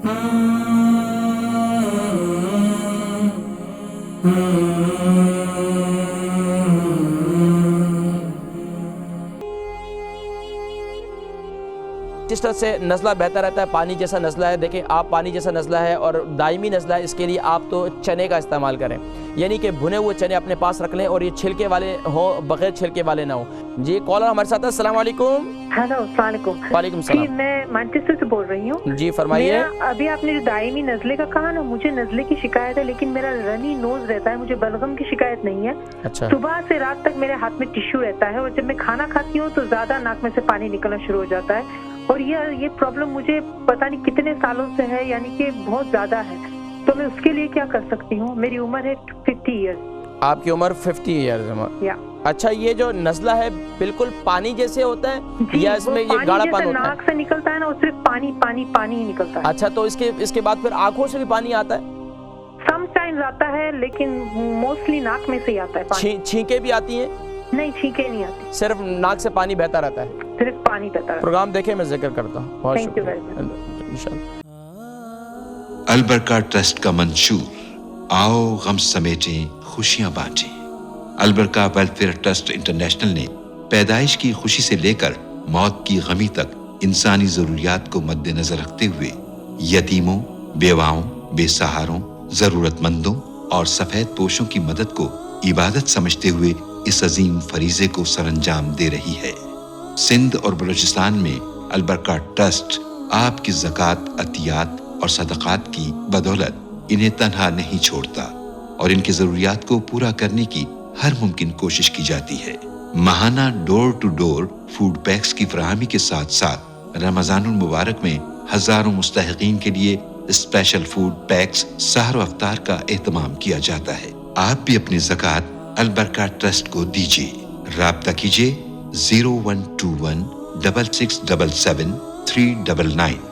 جس طرح سے نزلہ بہتا رہتا ہے، پانی جیسا نزلہ ہے، دیکھیں آپ پانی جیسا نزلہ ہے اور دائمی نزلہ ہے، اس کے لیے آپ تو چنے کا استعمال کریں، یعنی کہ بھنے ہوئے چنے اپنے پاس رکھ لیں اور یہ چھلکے والے ہوں، بغیر چھلکے والے نہ ہوں۔ جی کالر ہمارے ساتھ ہے، السلام علیکم۔ ہیلو، السلام علیکم۔ وعلیکم السلام۔ جی میں مانچسٹر سے بول رہی ہوں۔ جی فرمائیے۔ ابھی آپ نے جو دائمی نزلے کا کہا نا، مجھے نزلے کی شکایت ہے، لیکن میرا رنی نوز رہتا ہے، مجھے بلغم کی شکایت نہیں ہے۔ اچھا۔ صبح سے رات تک میرے ہاتھ میں ٹیشو رہتا ہے اور جب میں کھانا کھاتی ہوں تو زیادہ ناک میں سے پانی نکلنا شروع ہو جاتا ہے، اور یہ پرابلم مجھے پتہ نہیں کتنے سالوں سے ہے، یعنی کہ بہت زیادہ ہے۔ تو میں اس کے لیے کیا کر سکتی ہوں؟ میری عمر ہے 50 ایئرز۔ آپ کی عمر 50 ایئرز؟ اچھا، یہ جو نزلہ ہے بالکل پانی جیسے ہوتا ہے یا اس میں یہ گاڑھا پن ہوتا ہے؟ ناک سے نکلتا ہے نا، صرف پانی پانی پانی ہی نکلتا ہے۔ اچھا، تو اس کے بعد پھر آنکھوں سے بھی پانی آتا ہے؟ سم ٹائمز آتا ہے، لیکن موسٹلی ناک میں سے ہی آتا ہے پانی۔ چھینکیں بھی آتی ہیں؟ نہیں، چھینکیں نہیں آتی، صرف ناک سے پانی بہتا رہتا ہے؟ صرف پانی بہتا رہتا ہے۔ پروگرام دیکھیں، میں ذکر کرتا ہوں۔ بہت شکریہ۔ البرکہ ٹرسٹ کا منشور، آؤ غم سمیٹیں خوشیاں بانٹیں۔ البرکہ ویلفیئر ٹرسٹ انٹرنیشنل نے پیدائش کی خوشی سے لے کر موت کی غمی تک انسانی ضروریات کو مد نظر رکھتے ہوئے یتیموں، بیواؤں، بے سہاروں، ضرورت مندوں اور سفید پوشوں کی مدد کو عبادت سمجھتے ہوئے اس عظیم فریضے کو سر انجام دے رہی ہے۔ سندھ اور بلوچستان میں البرکہ ٹرسٹ آپ کی زکوٰۃ، عطیات اور صدقات کی بدولت انہیں تنہا نہیں چھوڑتا اور ان کی ضروریات کو پورا کرنے کی ہر ممکن کوشش کی جاتی ہے۔ ماہانہ ڈور ٹو ڈور فوڈ پیکس کی فراہمی کے ساتھ ساتھ رمضان المبارک میں ہزاروں مستحقین کے لیے اسپیشل فوڈ پیکس سحر و افطار کا اہتمام کیا جاتا ہے۔ آپ بھی اپنی زکوٰۃ البرکہ ٹرسٹ کو دیجیے۔ رابطہ کیجیے 0121 6677 399۔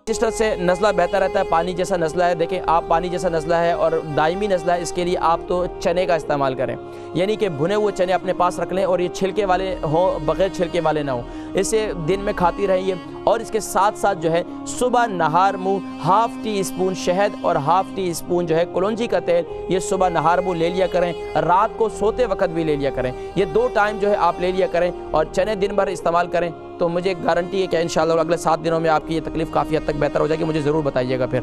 جس طرح سے نزلہ بہتا رہتا ہے، پانی جیسا نزلہ ہے، دیکھیں آپ پانی جیسا نزلہ ہے اور دائمی نزلہ ہے، اس کے لیے آپ تو چنے کا استعمال کریں، یعنی کہ بھنے ہوئے چنے اپنے پاس رکھ لیں اور یہ چھلکے والے ہوں، بغیر چھلکے والے نہ ہوں، اسے دن میں کھاتی رہیے۔ اور اس کے ساتھ ساتھ جو ہے صبح نہار منہ ہاف ٹی اسپون شہد اور ہاف ٹی اسپون جو ہے کلونجی کا تیل، یہ صبح نہار منہ لے لیا کریں، رات کو سوتے وقت بھی لے لیا کریں، یہ 2 ٹائم جو ہے آپ لے لیا کریں اور چنے دن بھر استعمال کریں، تو مجھے گارنٹی ہے کہ انشاءاللہ اگلے 7 دنوں میں آپ کی یہ تکلیف کافی حد تک بہتر ہو جائے گی۔ مجھے ضرور بتائیے گا پھر۔